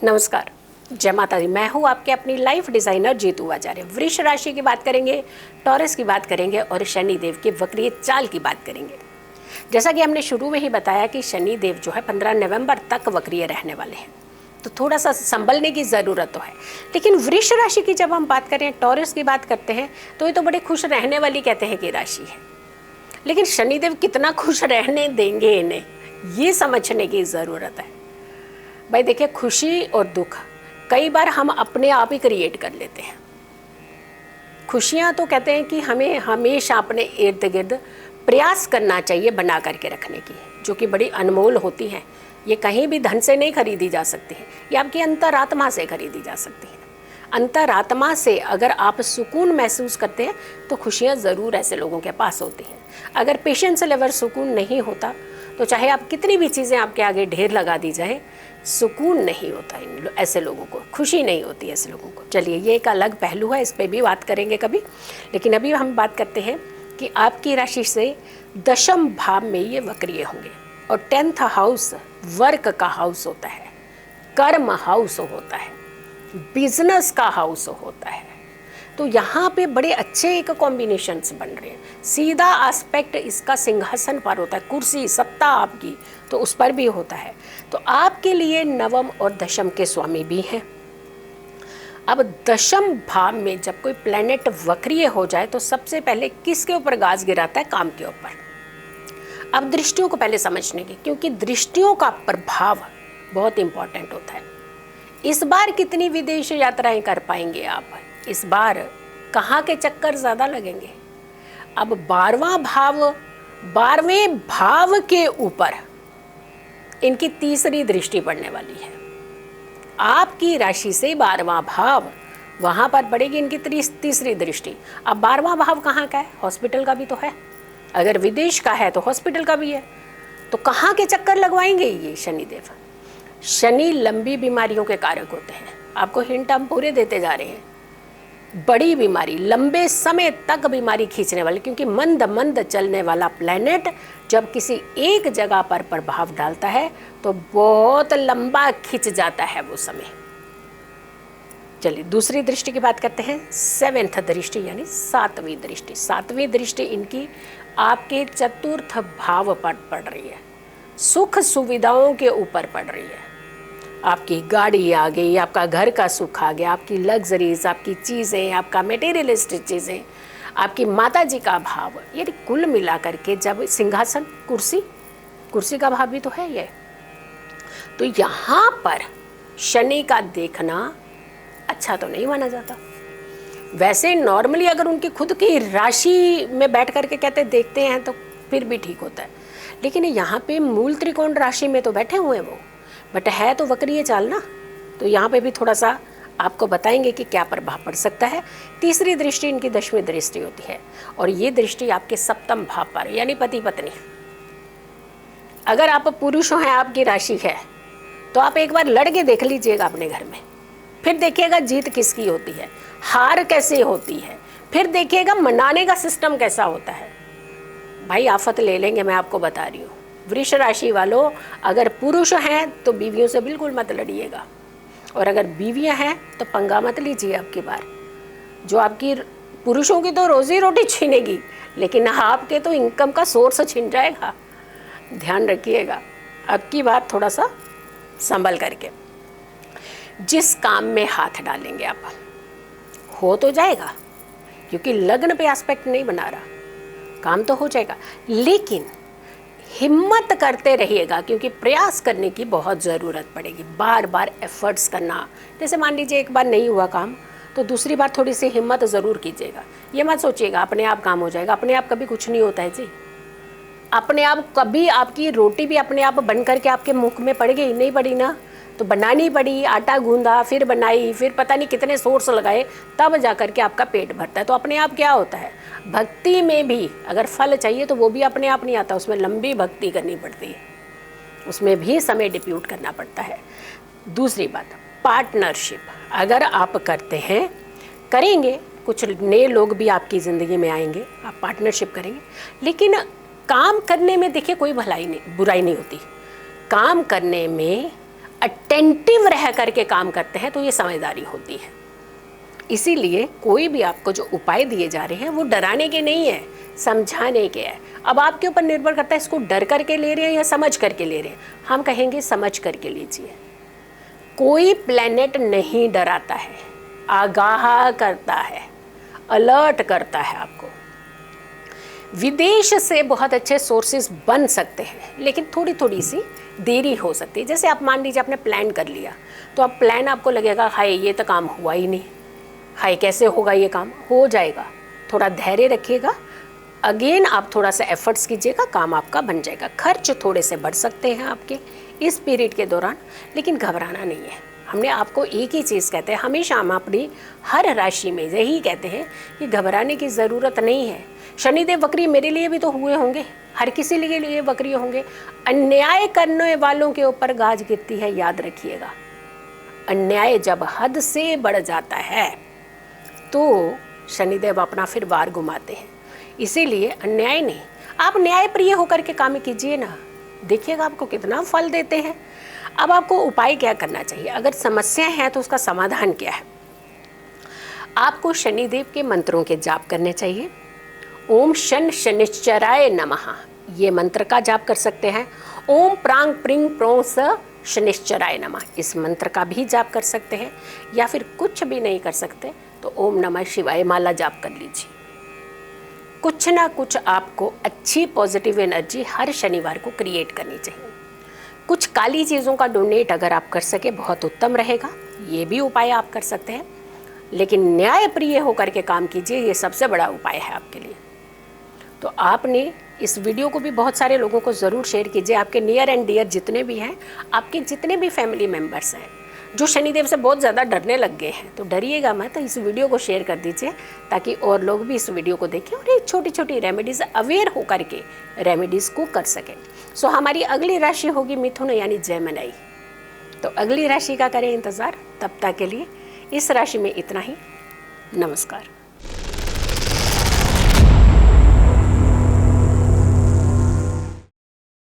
नमस्कार, जय माता दी। मैं हूँ आपके अपनी लाइफ डिज़ाइनर जीतू आचार्य। वृष राशि की बात करेंगे, टॉरस की बात करेंगे और शनि देव की वक्रीय चाल की बात करेंगे। जैसा कि हमने शुरू में ही बताया कि शनि देव जो है 15 नवंबर तक वक्रीय रहने वाले हैं, तो थोड़ा सा संभलने की ज़रूरत तो है। लेकिन वृष राशि की जब हम बात करें, टॉरस की बात करते हैं, तो ये तो बड़े खुश रहने वाली कहते हैं कि राशि है। लेकिन शनिदेव कितना खुश रहने देंगे इन्हें, ये समझने की ज़रूरत है। भाई देखिए, खुशी और दुख कई बार हम अपने आप ही क्रिएट कर लेते हैं। खुशियाँ तो कहते हैं कि हमें हमेशा अपने इर्द गिर्द प्रयास करना चाहिए बना करके रखने की, जो कि बड़ी अनमोल होती हैं। ये कहीं भी धन से नहीं खरीदी जा सकती है, ये आपकी अंतरात्मा से खरीदी जा सकती है। अंतरात्मा से अगर आप सुकून महसूस करते हैं तो खुशियाँ ज़रूर ऐसे लोगों के पास होती हैं। अगर पेशेंस लेवल सुकून नहीं होता तो चाहे आप कितनी भी चीज़ें आपके आगे ढेर लगा दी जाए, सुकून नहीं होता ऐसे लोगों को, खुशी नहीं होती ऐसे लोगों को। चलिए, ये एक अलग पहलू है, इस पर भी बात करेंगे कभी। लेकिन अभी हम बात करते हैं कि आपकी राशि से दशम भाव में ये वक्रीय होंगे। और 10th हाउस वर्क का हाउस होता है, कर्म हाउस होता है, बिजनेस का हाउस होता है। तो यहाँ पे बड़े अच्छे एक कॉम्बिनेशंस बन रहे हैं। सीधा एस्पेक्ट इसका सिंहासन पर होता है, कुर्सी सत्ता आपकी, तो उस पर भी होता है। तो आपके लिए नवम और दशम के स्वामी भी हैं। अब दशम भाव में जब कोई प्लेनेट वक्रीय हो जाए तो सबसे पहले किसके ऊपर गाज गिराता है? काम के ऊपर। अब दृष्टियों को पहले समझने की, क्योंकि दृष्टियों का प्रभाव बहुत इंपॉर्टेंट होता है। इस बार कितनी विदेश यात्राएं कर पाएंगे आप? इस बार कहाँ के चक्कर ज़्यादा लगेंगे? अब 12वें भाव के ऊपर इनकी तीसरी दृष्टि पड़ने वाली है। आपकी राशि से 12वां भाव, वहाँ पर पड़ेगी इनकी तीसरी दृष्टि। अब 12वां भाव कहाँ का है? हॉस्पिटल का भी तो है। अगर विदेश का है तो हॉस्पिटल का भी है। तो कहाँ के चक्कर लगवाएंगे ये शनिदेव? शनि लंबी बीमारियों के कारक होते हैं। आपको हिंट हम पूरे देते जा रहे हैं। बड़ी बीमारी, लंबे समय तक बीमारी खींचने वाली, क्योंकि मंद मंद चलने वाला प्लेनेट जब किसी एक जगह पर प्रभाव डालता है तो बहुत लंबा खिंच जाता है वो समय। चलिए, दूसरी दृष्टि की बात करते हैं। 7th दृष्टि यानी 7वीं दृष्टि। 7वीं दृष्टि इनकी आपके चतुर्थ भाव पर पड़ रही है, सुख सुविधाओं के ऊपर पड़ रही है। आपकी गाड़ी आ गई, आपका घर का सुख आ गया, आपकी लग्जरीज, आपकी चीज़ें, आपका मटेरियलिस्टिक चीज़ें, आपकी माता जी का भाव, ये कुल मिला करके जब सिंहासन, कुर्सी का भाव भी तो है ये। तो यहाँ पर शनि का देखना अच्छा तो नहीं माना जाता। वैसे नॉर्मली अगर उनकी खुद की राशि में बैठ करके कहते देखते हैं तो फिर भी ठीक होता है। लेकिन यहाँ पे मूल त्रिकोण राशि में तो बैठे हुए हैं वो, बट है तो वक्रीय चाल ना। तो यहाँ पे भी थोड़ा सा आपको बताएंगे कि क्या प्रभाव पड़ सकता है। तीसरी दृष्टि इनकी 10वीं दृष्टि होती है, और ये दृष्टि आपके सप्तम भाव पर, यानी पति पत्नी। अगर आप पुरुष हैं, आपकी राशि है, तो आप एक बार लड़के देख लीजिएगा अपने घर में, फिर देखिएगा जीत किसकी होती है, हार कैसे होती है, फिर देखिएगा मनाने का सिस्टम कैसा होता है। भाई आफत ले लेंगे, मैं आपको बता रही हूँ। वृष राशि वालों, अगर पुरुष हैं तो बीवियों से बिल्कुल मत लड़िएगा, और अगर बीवियां हैं तो पंगा मत लीजिए। आपकी बार जो आपकी पुरुषों की तो रोजी रोटी छीनेगी, लेकिन आपके तो इनकम का सोर्स छीन जाएगा। ध्यान रखिएगा, अब की बात थोड़ा सा संभल करके। जिस काम में हाथ डालेंगे आप, हो तो जाएगा, क्योंकि लग्न पे एस्पेक्ट नहीं बना रहा, काम तो हो जाएगा। लेकिन हिम्मत करते रहिएगा, क्योंकि प्रयास करने की बहुत ज़रूरत पड़ेगी। बार बार एफर्ट्स करना। जैसे मान लीजिए एक बार नहीं हुआ काम, तो दूसरी बार थोड़ी सी हिम्मत ज़रूर कीजिएगा। ये मत सोचिएगा अपने आप काम हो जाएगा। अपने आप कभी कुछ नहीं होता है जी। अपने आप कभी आपकी रोटी भी अपने आप बन करके आपके मुख में पड़ गई, नहीं पड़ी ना, तो बनानी पड़ी, आटा गूंदा, फिर बनाई, फिर पता नहीं कितने सोर्स लगाए, तब जा कर के आपका पेट भरता है। तो अपने आप क्या होता है, भक्ति में भी अगर फल चाहिए तो वो भी अपने आप नहीं आता, उसमें लंबी भक्ति करनी पड़ती है, उसमें भी समय डिप्यूट करना पड़ता है। दूसरी बात, पार्टनरशिप अगर आप करते हैं, करेंगे, कुछ नए लोग भी आपकी ज़िंदगी में आएंगे, आप पार्टनरशिप करेंगे। लेकिन काम करने में देखिए कोई बुराई नहीं होती। काम करने में अटेंटिव रह करके काम करते हैं तो ये समझदारी होती है। इसीलिए कोई भी आपको जो उपाय दिए जा रहे हैं वो डराने के नहीं है, समझाने के है। अब आपके ऊपर निर्भर करता है इसको डर करके ले रहे हैं या समझ करके ले रहे हैं। हम कहेंगे समझ करके लीजिए। कोई प्लैनेट नहीं डराता है, आगाह करता है, अलर्ट करता है आपको। विदेश से बहुत अच्छे सोर्सेज बन सकते हैं, लेकिन थोड़ी थोड़ी सी देरी हो सकती है। जैसे आप मान लीजिए आपने प्लान कर लिया, तो अब प्लान आपको लगेगा हाय ये तो काम हुआ ही नहीं, हाय कैसे होगा ये काम, हो जाएगा। थोड़ा धैर्य रखिएगा, अगेन आप थोड़ा सा एफर्ट्स कीजिएगा, काम आपका बन जाएगा। खर्च थोड़े से बढ़ सकते हैं आपके इस पीरियड के दौरान, लेकिन घबराना नहीं है। हमने आपको एक ही चीज़ कहते हैं, हमेशा हम अपनी हर राशि में यही कहते हैं कि घबराने की ज़रूरत नहीं है। शनिदेव वक्री मेरे लिए भी तो हुए होंगे, हर किसी के लिए वक्री होंगे। अन्याय करने वालों के ऊपर गाज गिरती है, याद रखिएगा। अन्याय जब हद से बढ़ जाता है तो शनिदेव अपना फिर वार घुमाते हैं। इसीलिए अन्याय नहीं, आप न्याय प्रिय होकर के काम कीजिए ना, देखिएगा आपको कितना फल देते हैं। अब आपको उपाय क्या करना चाहिए? अगर समस्या है तो उसका समाधान क्या है? आपको शनिदेव के मंत्रों के जाप करने चाहिए। ओम शन शनिश्चराय नमः, ये मंत्र का जाप कर सकते हैं। ओम प्रांग प्रिंग प्रों स शनिश्चराय नमः, इस मंत्र का भी जाप कर सकते हैं। या फिर कुछ भी नहीं कर सकते तो ओम नमः शिवाय माला जाप कर लीजिए। कुछ ना कुछ आपको अच्छी पॉजिटिव एनर्जी हर शनिवार को क्रिएट करनी चाहिए। कुछ काली चीज़ों का डोनेट अगर आप कर सके बहुत उत्तम रहेगा, ये भी उपाय आप कर सकते हैं। लेकिन न्याय प्रिय होकर के काम कीजिए, ये सबसे बड़ा उपाय है आपके लिए। तो आपने इस वीडियो को भी बहुत सारे लोगों को ज़रूर शेयर कीजिए। आपके नियर एंड डियर जितने भी हैं, आपके जितने भी फैमिली मेम्बर्स हैं जो शनिदेव से बहुत ज़्यादा डरने लग गए हैं, तो डरिएगा मत, इस वीडियो को शेयर कर दीजिए ताकि और लोग भी इस वीडियो को देखें और ये छोटी छोटी रेमेडीज़ अवेयर होकर के रेमेडीज़ को कर सकें। सो हमारी अगली राशि होगी मिथुन यानी जेमिनी। तो अगली राशि का करें इंतज़ार। तब तक के लिए इस राशि में इतना ही। नमस्कार।